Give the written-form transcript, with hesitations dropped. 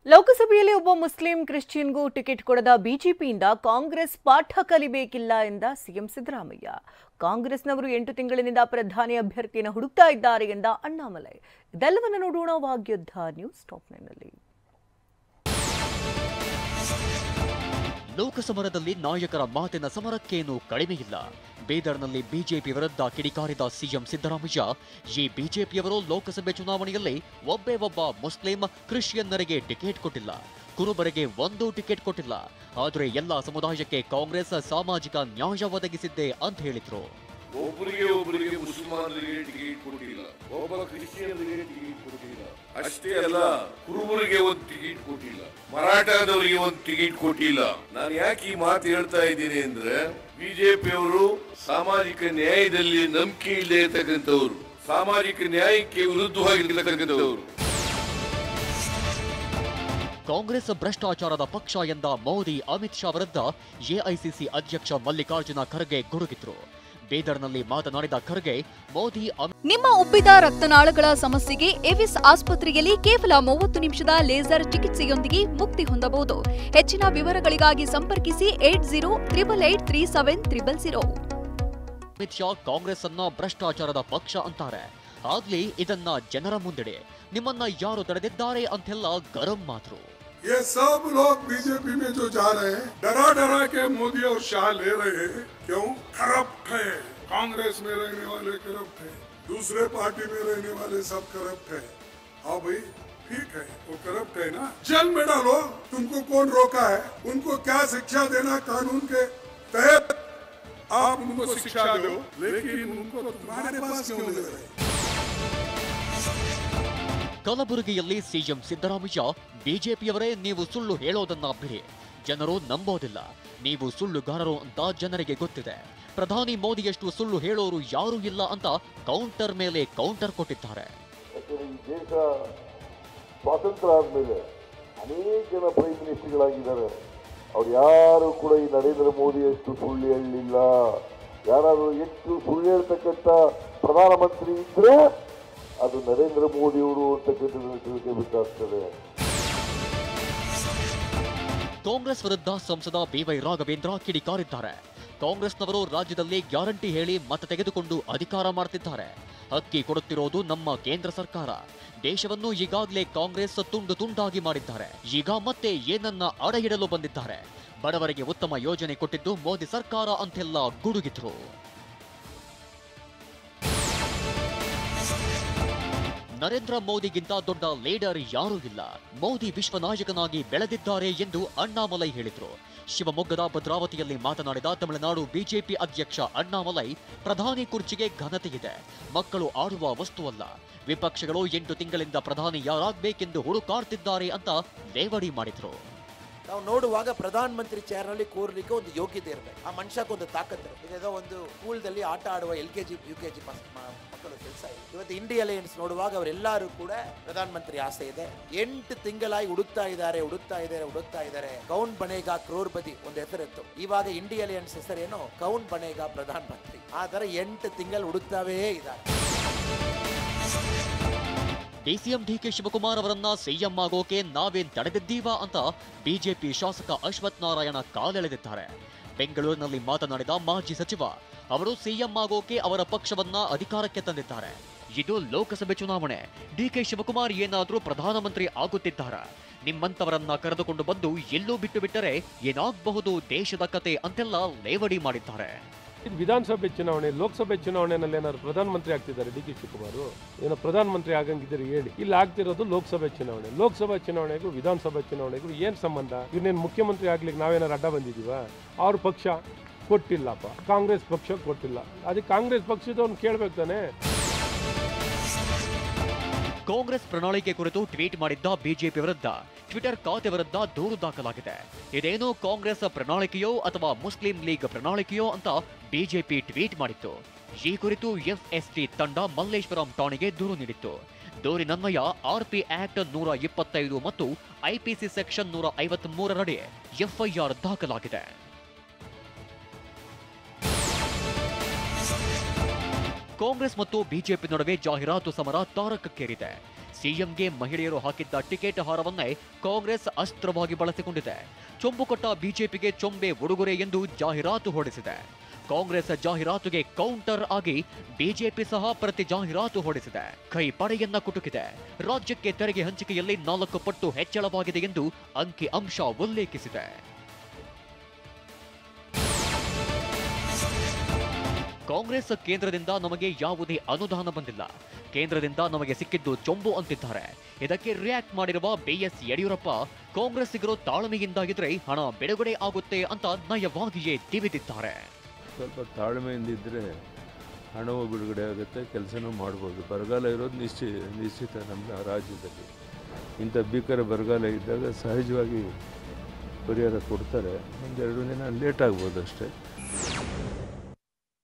ಲೋಕಸಭೆಯಲ್ಲಿ ಒಬ್ಬ Muslim ಕ್ರಿಶ್ಚಿಯನ್ಗೂ ticket ಕೊಡದ ಬಿಜೆಪಿಯಿಂದ ಕಾಂಗ್ರೆಸ್ ಪಾಠ ಕಲಿಬೇಕಿಲ್ಲ ಎಂದ ಸಿಎಂ ಸಿದ್ದರಾಮಯ್ಯ. ಕಾಂಗ್ರೆಸ್ನವರು 8 ತಿಂಗಳಿನಿಂದ ಪ್ರಧಾನಿ ಅಭ್ಯರ್ಥಿಯನ್ನು ಹುಡುಕ್ತಾ ಇದ್ದಾರೆ ಎಂದ ಅಣ್ಣಾಮಲೈ. ಇದೆಲ್ಲವನ್ನು ನೋಡೋಣ ವಾಗ್ಯುದ್ಧ ನ್ಯೂಸ್ ಟಾಪ್ 9ನಲ್ಲಿ. ಲೋಕಸಮರದಲ್ಲಿ ನಾಯಕರ ಮಾತಿನ ಸಮರಕ್ಕೇನೂ ಕಡಿಮೆಯಿಲ್ಲ. ಬೀದರ್ನಲ್ಲಿ ಬಿಜೆಪಿ ವಿರುದ್ಧ ಕಿಡಿಕಾರಿದ ಸಿಎಂ ಸಿದ್ದರಾಮಯ್ಯ, ಈ ಬಿಜೆಪಿಯವರು ಲೋಕಸಭೆ ಚುನಾವಣೆಯಲ್ಲಿ ಒಬ್ಬ ಮುಸ್ಲಿಂ ಕ್ರಿಶ್ಚಿಯನ್ನರಿಗೆ ಟಿಕೆಟ್ ಕೊಟ್ಟಿಲ್ಲ, ಕುರುಬರಿಗೆ ಒಂದು ಟಿಕೆಟ್ ಕೊಟ್ಟಿಲ್ಲ. ಆದರೆ ಎಲ್ಲ ಸಮುದಾಯಕ್ಕೆ ಕಾಂಗ್ರೆಸ್ ಸಾಮಾಜಿಕ ನ್ಯಾಯ ಒದಗಿಸಿದ್ದೆ ಅಂತ ಹೇಳಿದ್ರು. ಒಬ್ಬರಿಗೆ ಮುಸಲ್ಮಾನರಿಗೆ ಟಿಕೆಟ್ ಕೊಟ್ಟಿಲ್ಲ, ಒಬ್ಬ ಕ್ರಿಶ್ಚಿಯನ್ರಿಗೆ ಟಿಕೆಟ್ ಕೊಟ್ಟಿಲ್ಲ. ಅಷ್ಟೇ ಅಲ್ಲ, ಕುರುಬರಿಗೆ ಒಂದು ಟಿಕೆಟ್ ಕೊಟ್ಟಿಲ್ಲ, ಮರಾಠದವರಿಗೆ ಒಂದು ಟಿಕೆಟ್ ಕೊಟ್ಟಿಲ್ಲ. ನಾನು ಯಾಕೆ ಈ ಮಾತು ಹೇಳ್ತಾ ಇದ್ದೀನಿ ಅಂದ್ರೆ, ಬಿಜೆಪಿಯವರು ಸಾಮಾಜಿಕ ನ್ಯಾಯದಲ್ಲಿ ನಂಬಿಕೆ ಇಲ್ಲದೆ ಇರತಕ್ಕಂಥವ್ರು, ಸಾಮಾಜಿಕ ನ್ಯಾಯಕ್ಕೆ ವಿರುದ್ಧವಾಗಿರ್ತಕ್ಕಂಥವ್ರು. ಕಾಂಗ್ರೆಸ್ ಭ್ರಷ್ಟಾಚಾರದ ಪಕ್ಷ ಎಂದ ಮೋದಿ, ಅಮಿತ್ ಶಾ ವಿರುದ್ಧ ಎಐಸಿಸಿ ಅಧ್ಯಕ್ಷ ಮಲ್ಲಿಕಾರ್ಜುನ ಖರ್ಗೆ ಗುಡುಗಿದ್ರು. ಬೀದರ್ನಲ್ಲಿ ಮಾತನಾಡಿದ ಖರ್ಗೆ, ಮೋದಿ ನಿಮ್ಮ ಉಬ್ಬಿದ ರಕ್ತನಾಳಗಳ ಸಮಸ್ಯೆಗೆ ಎವಿಸ್ ಆಸ್ಪತ್ರೆಯಲ್ಲಿ ಕೇವಲ 30 ನಿಮಿಷದ ಲೇಸರ್ ಚಿಕಿತ್ಸೆಯೊಂದಿಗೆ ಮುಕ್ತಿ ಹೊಂದಬಹುದು. ಹೆಚ್ಚಿನ ವಿವರಗಳಿಗಾಗಿ ಸಂಪರ್ಕಿಸಿ 8088837300. ಅಮಿತ್ ಶಾ ಕಾಂಗ್ರೆಸ್ ಅನ್ನ ಭ್ರಷ್ಟಾಚಾರದ ಪಕ್ಷ ಅಂತಾರೆ. ಆಗ್ಲಿ ಇದನ್ನ ಜನರ ಮುಂದೆಡೆ ನಿಮ್ಮನ್ನ ಯಾರು ತಡೆದಿದ್ದಾರೆ ಅಂತೆಲ್ಲ ಗರಂ ಮಾತರು. ये सब लोग बीजेपी में जो जा रहे हैं, डरा डरा के मोदी और शाह ले रहे हैं. क्यों? करप्ट है. कांग्रेस में रहने वाले करप्ट है, दूसरे पार्टी में रहने वाले सब करप्ट है. हाँ भाई, ठीक है, वो करप्ट है ना, जेल में डालो. तुमको कौन रोका है? उनको क्या शिक्षा देना कानून के तहत आप उनको शिक्षा दो, लेकिन उनको तुम्हारे पास क्यों ले रहे? ಕಲಬುರಗಿಯಲ್ಲಿ ಸಿಎಂ ಸಿದ್ದರಾಮಯ್ಯ, ಬಿಜೆಪಿಯವರೇ ನೀವು ಸುಳ್ಳು ಹೇಳೋದನ್ನ ಬಿಡಿ, ಜನರು ನಂಬೋದಿಲ್ಲ, ನೀವು ಸುಳ್ಳುಗಾರರು ಅಂತ ಜನರಿಗೆ ಗೊತ್ತಿದೆ. ಪ್ರಧಾನಿ ಮೋದಿಯಷ್ಟು ಸುಳ್ಳು ಹೇಳೋರು ಯಾರೂ ಇಲ್ಲ ಅಂತ ಕೌಂಟರ್ ಮೇಲೆ ಕೌಂಟರ್ ಕೊಟ್ಟಿದ್ದಾರೆ. ಈ ದೇಶ ಸ್ವಾತಂತ್ರ್ಯ ಆದ್ಮೇಲೆ ಅನೇಕ ಜನ ಪ್ರೈಮ್ ಮಿನಿಸ್ಟರ್ಗಳಾಗಿದ್ದಾರೆ. ಅವ್ರು ಯಾರು ಕೂಡ ಈ ನರೇಂದ್ರ ಮೋದಿಯಷ್ಟು ಸುಳ್ಳು ಹೇಳಲಿಲ್ಲ. ಯಾರಾದರೂ ಎಷ್ಟು ಸುಳ್ಳು ಹೇಳ್ತಕ್ಕಂಥ ಪ್ರಧಾನಮಂತ್ರಿ ಇದ್ರೆ ಅದು ನರೇಂದ್ರ ಮೋದಿಯವರು ಅಂತಕ್ಕಂಥದ್ದನ್ನು ತಿಳ್ಕೋಬೇಕಾಗ್ತದೆ. ಕಾಂಗ್ರೆಸ್ ವಿರುದ್ಧ ಸಂಸದ ಬಿವೈ ರಾಘವೇಂದ್ರ ಕಿಡಿಕಾರಿದ್ದಾರೆ. ಕಾಂಗ್ರೆಸ್ನವರು ರಾಜ್ಯದಲ್ಲಿ ಗ್ಯಾರಂಟಿ ಹೇಳಿ ಮತ ತೆಗೆದುಕೊಂಡು ಅಧಿಕಾರ ಮಾಡ್ತಿದ್ದಾರೆ. ಅಕ್ಕಿ ಕೊಡುತ್ತಿರೋದು ನಮ್ಮ ಕೇಂದ್ರ ಸರ್ಕಾರ. ದೇಶವನ್ನು ಈಗಾಗಲೇ ಕಾಂಗ್ರೆಸ್ ತುಂಡು ತುಂಡಾಗಿ ಮಾಡಿದ್ದಾರೆ. ಈಗ ಮತ್ತೆ ಏನನ್ನ ಅಡಹಿಡಲು ಬಂದಿದ್ದಾರೆ. ಬಡವರಿಗೆ ಉತ್ತಮ ಯೋಜನೆ ಕೊಟ್ಟಿದ್ದು ಮೋದಿ ಸರ್ಕಾರ ಅಂತೆಲ್ಲ ಗುಡುಗಿದ್ರು. ನರೇಂದ್ರ ಮೋದಿಗಿಂತ ದೊಡ್ಡ ಲೀಡರ್ ಯಾರೂ ಇಲ್ಲ. ಮೋದಿ ವಿಶ್ವನಾಯಕನಾಗಿ ಬೆಳೆದಿದ್ದಾರೆ ಎಂದು ಅಣ್ಣಾಮಲೈ ಹೇಳಿದ್ರು. ಶಿವಮೊಗ್ಗದ ಭದ್ರಾವತಿಯಲ್ಲಿ ಮಾತನಾಡಿದ ತಮಿಳುನಾಡು ಬಿಜೆಪಿ ಅಧ್ಯಕ್ಷ ಅಣ್ಣಾಮಲೈ, ಪ್ರಧಾನಿ ಕುರ್ಚಿಗೆ ಘನತೆ ಇದೆ, ಮಕ್ಕಳು ಆಡುವ ವಸ್ತುವಲ್ಲ. ವಿಪಕ್ಷಗಳು 8 ತಿಂಗಳಿಂದ ಪ್ರಧಾನಿ ಯಾರಾಗಬೇಕೆಂದು ಹುಡುಕಾಡ್ತಿದ್ದಾರೆ ಅಂತ ಲೇವಡಿ ಮಾಡಿದ್ರು. ನಾವು ನೋಡುವಾಗ ಪ್ರಧಾನ ಮಂತ್ರಿ ಚೇರ್ ನಲ್ಲಿ ಕೂರ್ಲಿಕ್ಕೆ ಒಂದು ಯೋಗ್ಯತೆ ಇರಬೇಕು. ಆ ಮನುಷ್ಯಕ್ಕೆ ಒಂದು ತಾಕತ್ತು ಇರಬೇಕು. ಇದೇದೋ ಒಂದು ಸ್ಕೂಲ್ದಲ್ಲಿ ಆಟ ಆಡುವ LKG UKG ಮಕ್ಕಳು ಕೆಲಸ ಇದೆ. ಇವತ್ತು ಇಂಡಿಯಾ ಅಲಯನ್ಸ್ ನೋಡುವಾಗ ಅವರೆಲ್ಲರೂ ಕೂಡ ಪ್ರಧಾನ ಮಂತ್ರಿ ಆಸೆ ಇದೆ. 8 ತಿಂಗಳಾಗಿ ಹುಡುಕ್ತಾ ಇದ್ದಾರೆ. ಕೌನ್ ಬನೇಗಾ ಕ್ರೋರ್ಪತಿ ಒಂದು ಹೆಸರಿತ್ತು. ಇವಾಗ ಇಂಡಿಯಾ ಅಲಯನ್ಸ್ ಹೆಸರೇನು? ಕೌನ್ ಬನೇಗಾ ಪ್ರಧಾನ ಮಂತ್ರಿ. ಆ ತರ 8 ತಿಂಗಳು ಹುಡುಕ್ತಾವೇ ಇದ್ದಾರೆ. ಡಿಸಿಎಂ ಡಿಕೆ ಶಿವಕುಮಾರ್ ಅವರನ್ನ ಸಿಎಂ ಆಗೋಕೆ ನಾವೇನ್ ತಡೆದಿದ್ದೀವಾ ಅಂತ ಬಿಜೆಪಿ ಶಾಸಕ ಅಶ್ವಥ್ ನಾರಾಯಣ ಕಾಲೆಳೆದಿದ್ದಾರೆ. ಬೆಂಗಳೂರಿನಲ್ಲಿ ಮಾತನಾಡಿದ ಮಾಜಿ ಸಚಿವ, ಅವರು ಸಿಎಂ ಆಗೋಕೆ ಅವರ ಪಕ್ಷವನ್ನ ಅಧಿಕಾರಕ್ಕೆ ತಂದಿದ್ದಾರೆ. ಇದು ಲೋಕಸಭೆ ಚುನಾವಣೆ. ಡಿಕೆ ಶಿವಕುಮಾರ್ ಏನಾದ್ರೂ ಪ್ರಧಾನಮಂತ್ರಿ ಆಗುತ್ತಿದ್ದಾರಾ? ನಿಮ್ಮಂತವರನ್ನ ಕರೆದುಕೊಂಡು ಬಂದು ಎಲ್ಲೂ ಬಿಟ್ಟು ಬಿಟ್ಟರೆ ಏನಾಗಬಹುದು ದೇಶದ ಕತೆ ಅಂತೆಲ್ಲ ಲೇವಡಿ ಮಾಡಿದ್ದಾರೆ. ಇದು ವಿಧಾನಸಭೆ ಚುನಾವಣೆ. ಲೋಕಸಭೆ ಚುನಾವಣೆಯಲ್ಲಿ ಏನಾದ್ರು ಪ್ರಧಾನಮಂತ್ರಿ ಆಗ್ತಿದ್ದಾರೆ ಡಿ ಕೆ ಶಿವಕುಮಾರ್? ಏನೋ ಪ್ರಧಾನಮಂತ್ರಿ ಆಗಂಗಿದ್ರೆ ಹೇಳಿ. ಇಲ್ಲಿ ಆಗ್ತಿರೋದು ಲೋಕಸಭೆ ಚುನಾವಣೆ. ಲೋಕಸಭಾ ಚುನಾವಣೆಗೂ ವಿಧಾನಸಭಾ ಚುನಾವಣೆಗೂ ಏನ್ ಸಂಬಂಧ? ಇವನ್ನೇನು ಮುಖ್ಯಮಂತ್ರಿ ಆಗ್ಲಿಕ್ಕೆ ನಾವೇನಾರು ಅಡ್ಡ ಬಂದಿದೀವ? ಅವ್ರ ಪಕ್ಷ ಕೊಟ್ಟಿಲ್ಲಪ್ಪ, ಕಾಂಗ್ರೆಸ್ ಪಕ್ಷ ಕೊಟ್ಟಿಲ್ಲ. ಅದಕ್ಕೆ ಕಾಂಗ್ರೆಸ್ ಪಕ್ಷದವ್ರನ್ನ ಕೇಳ್ಬೇಕು ತಾನೆ. ಕಾಂಗ್ರೆಸ್ ಪ್ರಣಾಳಿಕೆ ಕುರಿತು ಟ್ವೀಟ್ ಮಾಡಿದ್ದ ಬಿಜೆಪಿ ವಿರುದ್ಧ ಟ್ವಿಟರ್ ಖಾತೆ ವಿರುದ್ಧ ದೂರು ದಾಖಲಾಗಿದೆ. ಇದೇನೋ ಕಾಂಗ್ರೆಸ್ ಪ್ರಣಾಳಿಕೆಯೋ ಅಥವಾ ಮುಸ್ಲಿಂ ಲೀಗ್ ಪ್ರಣಾಳಿಕೆಯೋ ಅಂತ ಬಿಜೆಪಿ ಟ್ವೀಟ್ ಮಾಡಿತ್ತು. ಈ ಕುರಿತು FST ತಂಡ ಮಲ್ಲೇಶ್ವರಂ ಠಾಣೆಗೆ ದೂರು ನೀಡಿತ್ತು. ದೂರಿನನ್ವಯ RP ಆಕ್ಟ್ 125 ಮತ್ತು IPC ಸೆಕ್ಷನ್ 153ರಡಿ FIR ದಾಖಲಾಗಿದೆ. ಕಾಂಗ್ರೆಸ್ ಮತ್ತು ಬಿಜೆಪಿ ನಡುವೆ ಜಾಹೀರಾತು ಸಮರ ತಾರಕಕ್ಕೇರಿದೆ. ಸಿಎಂಗೆ ಮಹಿಳೆಯರು ಹಾಕಿದ್ದ ಟಿಕೆಟ್ ಹಾರವನ್ನೇ ಕಾಂಗ್ರೆಸ್ ಅಸ್ತ್ರವಾಗಿ ಬಳಸಿಕೊಂಡಿದೆ. ಚೊಂಬು ಕೊಟ್ಟ ಬಿಜೆಪಿಗೆ ಚೊಂಬೆ ಉಡುಗೊರೆ ಎಂದು ಜಾಹೀರಾತು ಹೊರಡಿಸಿದೆ. ಕಾಂಗ್ರೆಸ್ ಜಾಹೀರಾತುಗೆ ಕೌಂಟರ್ ಆಗಿ ಬಿಜೆಪಿ ಸಹ ಪ್ರತಿ ಜಾಹೀರಾತು ಹೊರಡಿಸಿದೆ. ಕೈ ಪಡೆಯನ್ನ ಕುಟುಕಿದೆ. ರಾಜ್ಯಕ್ಕೆ ತೆರಿಗೆ ಹಂಚಿಕೆಯಲ್ಲಿ 4 ಪಟ್ಟು ಹೆಚ್ಚಳವಾಗಿದೆ ಎಂದು ಅಂಕಿ ಅಂಶ ಉಲ್ಲೇಖಿಸಿದೆ. ಕಾಂಗ್ರೆಸ್ ಕೇಂದ್ರದಿಂದ ನಮಗೆ ಯಾವುದೇ ಅನುದಾನ ಬಂದಿಲ್ಲ, ಕೇಂದ್ರದಿಂದ ನಮಗೆ ಸಿಕ್ಕಿದ್ದು ಚೊಂಬು ಅಂತಿದ್ದಾರೆ. ಇದಕ್ಕೆ ರಿಯಾಕ್ಟ್ ಮಾಡಿರುವ ಬಿಎಸ್ ಯಡಿಯೂರಪ್ಪ, ಕಾಂಗ್ರೆಸ್ಸಿಗರು ತಾಳ್ಮೆಯಿಂದಾಗಿದ್ರೆ ಹಣ ಬಿಡುಗಡೆ ಆಗುತ್ತೆ ಅಂತ ನಯವಾಗಿಯೇ ತಿವಿದಿದ್ದಾರೆ. ಸ್ವಲ್ಪ ತಾಳ್ಮೆಯಿಂದಿದ್ರೆ ಹಣವೂ ಬಿಡುಗಡೆ ಆಗುತ್ತೆ, ಕೆಲಸನೂ ಮಾಡ್ಬೋದು. ಬರಗಾಲ ಇರೋದು ನಿಶ್ಚಿತ ನಮ್ಮ ರಾಜ್ಯದಲ್ಲಿ. ಇಂಥ ಭೀಕರ ಬರಗಾಲ ಇದ್ದಾಗ ಸಹಜವಾಗಿ ಪರಿಹಾರ ಕೊಡ್ತಾರೆ. 1-2 ದಿನ ಲೇಟ್ ಆಗ್ಬೋದು ಅಷ್ಟೇ.